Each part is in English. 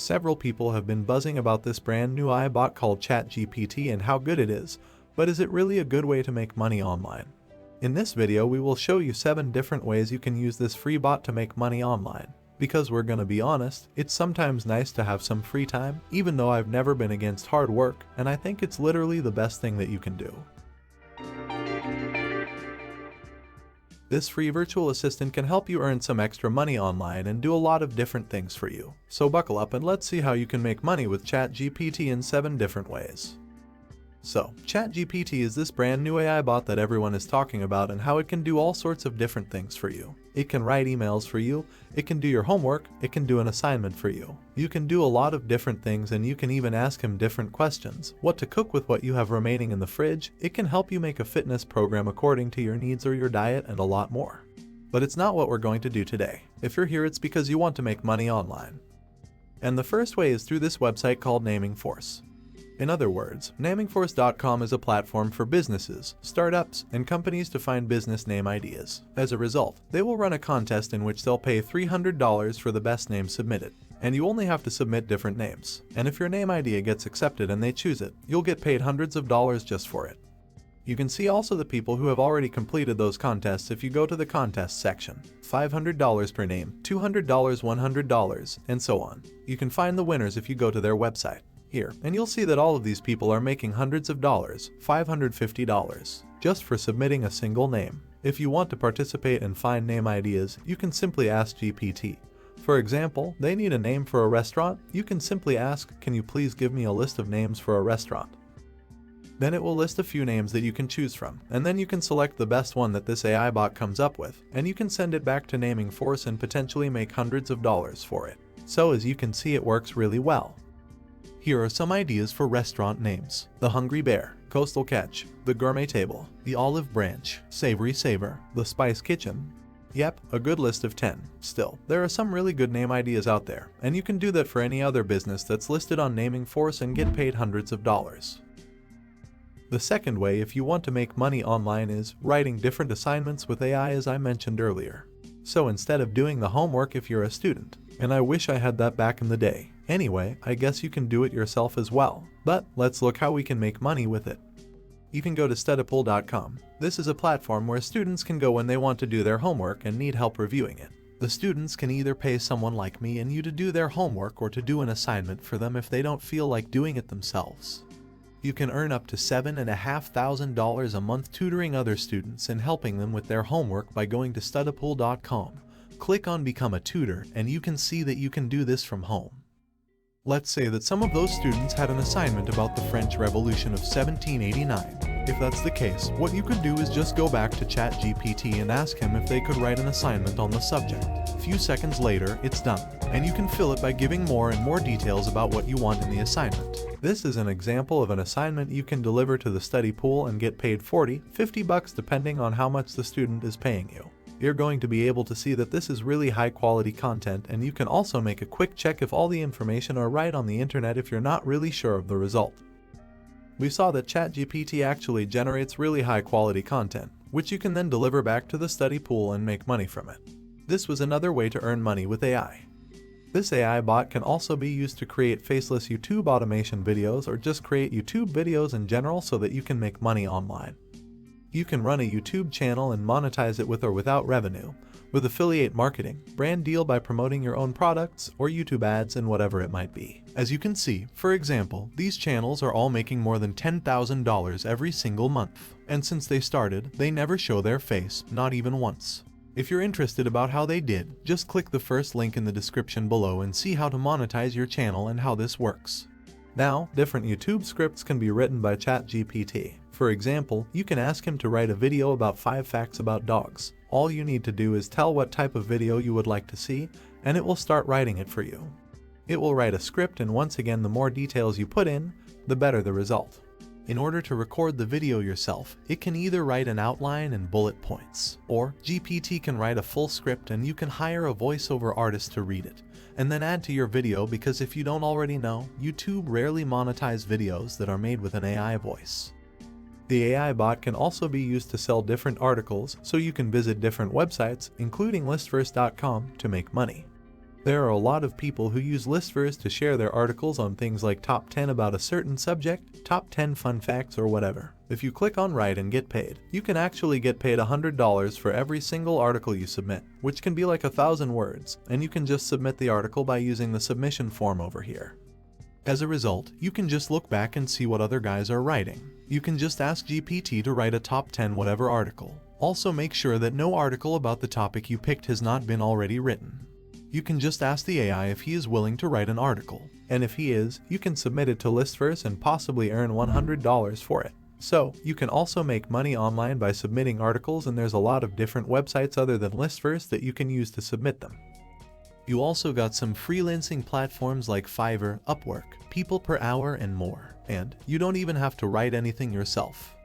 Several people have been buzzing about this brand new AI bot called ChatGPT and how good it is, but is it really a good way to make money online? In this video, we will show you 7 different ways you can use this free bot to make money online. Because we're gonna be honest, it's sometimes nice to have some free time, even though I've never been against hard work, and I think it's literally the best thing that you can do. This free virtual assistant can help you earn some extra money online and do a lot of different things for you. So buckle up and let's see how you can make money with ChatGPT in 7 different ways. So, ChatGPT is this brand new AI bot that everyone is talking about and how it can do all sorts of different things for you. It can write emails for you, it can do your homework, it can do an assignment for you. You can do a lot of different things and you can even ask him different questions. What to cook with what you have remaining in the fridge, it can help you make a fitness program according to your needs or your diet and a lot more. But it's not what we're going to do today. If you're here, it's because you want to make money online. And the first way is through this website called Namingforce. In other words, namingforce.com is a platform for businesses, startups, and companies to find business name ideas. As a result, they will run a contest in which they'll pay $300 for the best name submitted. And you only have to submit different names. And if your name idea gets accepted and they choose it, you'll get paid hundreds of dollars just for it. You can see also the people who have already completed those contests if you go to the contest section. $500 per name, $200, $100, and so on. You can find the winners if you go to their website. Here, and you'll see that all of these people are making hundreds of dollars, $550, just for submitting a single name. If you want to participate and find name ideas, you can simply ask GPT. For example, they need a name for a restaurant, you can simply ask, "Can you please give me a list of names for a restaurant?" Then it will list a few names that you can choose from, and then you can select the best one that this AI bot comes up with, and you can send it back to Namingforce and potentially make hundreds of dollars for it. So as you can see, it works really well. Here are some ideas for restaurant names: The Hungry Bear, Coastal Catch, The Gourmet Table, The Olive Branch, Savory Savor, The Spice Kitchen. Yep, a good list of 10. Still, there are some really good name ideas out there, and you can do that for any other business that's listed on Namingforce and get paid hundreds of dollars. The second way if you want to make money online is writing different assignments with AI, as I mentioned earlier. So instead of doing the homework if you're a student, and I wish I had that back in the day. Anyway, I guess you can do it yourself as well. But let's look how we can make money with it. You can go to dependable.com. This is a platform where students can go when they want to do their homework and need help reviewing it. The students can either pay someone like me and you to do their homework or to do an assignment for them if they don't feel like doing it themselves. You can earn up to $7,500 a month tutoring other students and helping them with their homework by going to dependable.com. Click on Become a Tutor and you can see that you can do this from home. Let's say that some of those students had an assignment about the French Revolution of 1789. If that's the case, what you could do is just go back to ChatGPT and ask him if they could write an assignment on the subject. A few seconds later, it's done, and you can fill it by giving more and more details about what you want in the assignment. This is an example of an assignment you can deliver to the study pool and get paid $40, $50 depending on how much the student is paying you. You're going to be able to see that this is really high quality content, and you can also make a quick check if all the information are right on the internet if you're not really sure of the result. We saw that ChatGPT actually generates really high quality content, which you can then deliver back to the study pool and make money from it. This was another way to earn money with AI. This AI bot can also be used to create faceless YouTube automation videos or just create YouTube videos in general so that you can make money online. You can run a YouTube channel and monetize it with or without revenue, with affiliate marketing, brand deal by promoting your own products, or YouTube ads and whatever it might be. As you can see, for example, these channels are all making more than $10,000 every single month. And since they started, they never show their face, not even once. If you're interested about how they did, just click the first link in the description below and see how to monetize your channel and how this works. Now, different YouTube scripts can be written by ChatGPT. For example, you can ask him to write a video about 5 facts about dogs. All you need to do is tell what type of video you would like to see, and it will start writing it for you. It will write a script, and once again, the more details you put in, the better the result. In order to record the video yourself, it can either write an outline and bullet points, or GPT can write a full script and you can hire a voiceover artist to read it, and then add to your video, because if you don't already know, YouTube rarely monetizes videos that are made with an AI voice. The AI bot can also be used to sell different articles, so you can visit different websites, including listverse.com, to make money. There are a lot of people who use Listverse to share their articles on things like top 10 about a certain subject, top 10 fun facts, or whatever. If you click on Write and Get Paid, you can actually get paid $100 for every single article you submit, which can be like 1,000 words, and you can just submit the article by using the submission form over here. As a result, you can just look back and see what other guys are writing. You can just ask GPT to write a top 10 whatever article. Also make sure that no article about the topic you picked has not been already written. You can just ask the AI if he is willing to write an article, and if he is, you can submit it to Listverse and possibly earn $100 for it. So, you can also make money online by submitting articles, and there's a lot of different websites other than Listverse that you can use to submit them. You also got some freelancing platforms like Fiverr, Upwork, People Per Hour, and more. And you don't even have to write anything yourself.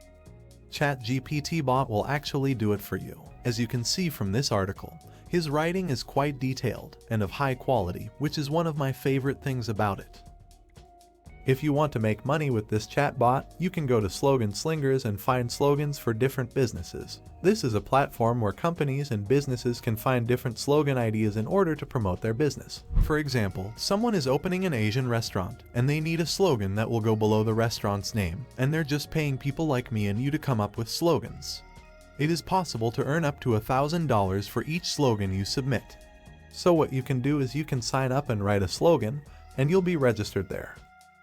ChatGPT bot will actually do it for you. As you can see from this article, his writing is quite detailed and of high quality, which is one of my favorite things about it. If you want to make money with this chatbot, you can go to Slogan Slingers and find slogans for different businesses. This is a platform where companies and businesses can find different slogan ideas in order to promote their business. For example, someone is opening an Asian restaurant, and they need a slogan that will go below the restaurant's name, and they're just paying people like me and you to come up with slogans. It is possible to earn up to $1,000 for each slogan you submit. So what you can do is you can sign up and write a slogan, and you'll be registered there.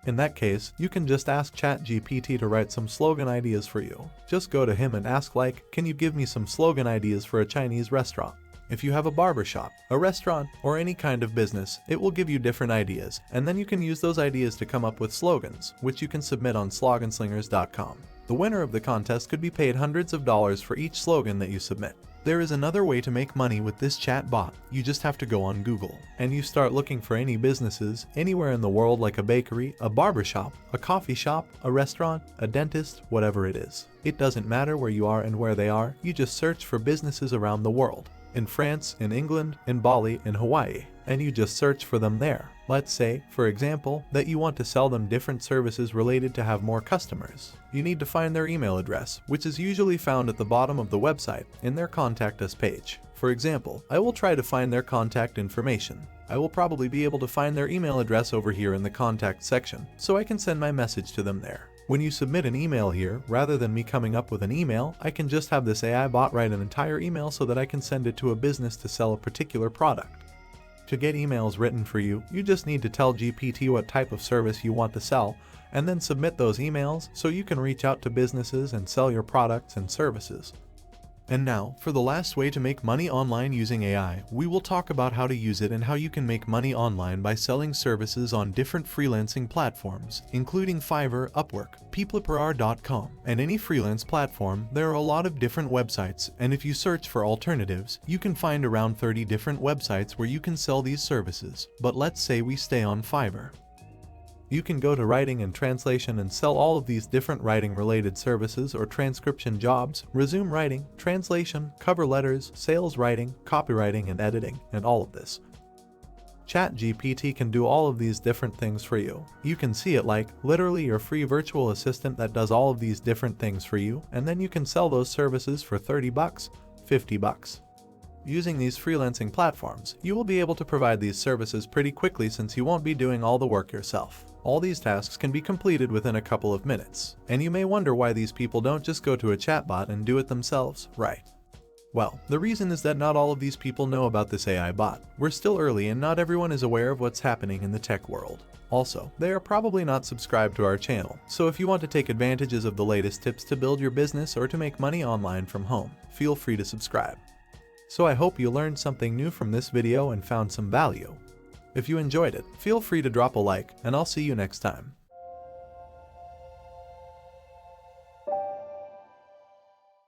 In that case, you can just ask ChatGPT to write some slogan ideas for you. Just go to him and ask like, can you give me some slogan ideas for a Chinese restaurant? If you have a barbershop, a restaurant, or any kind of business, it will give you different ideas, and then you can use those ideas to come up with slogans, which you can submit on sloganslingers.com. The winner of the contest could be paid hundreds of dollars for each slogan that you submit. There is another way to make money with this chat bot. You just have to go on Google, and you start looking for any businesses anywhere in the world, like a bakery, a barbershop, a coffee shop, a restaurant, a dentist, whatever it is. It doesn't matter where you are and where they are, you just search for businesses around the world. In France, in England, in Bali, in Hawaii, and you just search for them there. Let's say, for example, that you want to sell them different services related to have more customers. You need to find their email address, which is usually found at the bottom of the website in their Contact Us page. For example, I will try to find their contact information. I will probably be able to find their email address over here in the contact section, so I can send my message to them there. When you submit an email here, rather than me coming up with an email, I can just have this AI bot write an entire email so that I can send it to a business to sell a particular product. To get emails written for you, you just need to tell GPT what type of service you want to sell, and then submit those emails so you can reach out to businesses and sell your products and services. And now, for the last way to make money online using AI, we will talk about how to use it and how you can make money online by selling services on different freelancing platforms, including Fiverr, Upwork, peopleperhour.com, and any freelance platform. There are a lot of different websites, and if you search for alternatives, you can find around 30 different websites where you can sell these services. But let's say we stay on Fiverr. You can go to writing and translation and sell all of these different writing related services or transcription jobs, resume writing, translation, cover letters, sales writing, copywriting and editing, and all of this. ChatGPT can do all of these different things for you. You can see it like literally your free virtual assistant that does all of these different things for you, and then you can sell those services for $30, $50. Using these freelancing platforms, you will be able to provide these services pretty quickly since you won't be doing all the work yourself. All these tasks can be completed within a couple of minutes. And you may wonder why these people don't just go to a chatbot and do it themselves, right? Well, the reason is that not all of these people know about this AI bot. We're still early and not everyone is aware of what's happening in the tech world. Also, they are probably not subscribed to our channel, so if you want to take advantages of the latest tips to build your business or to make money online from home, feel free to subscribe. So I hope you learned something new from this video and found some value. If you enjoyed it, feel free to drop a like, and I'll see you next time.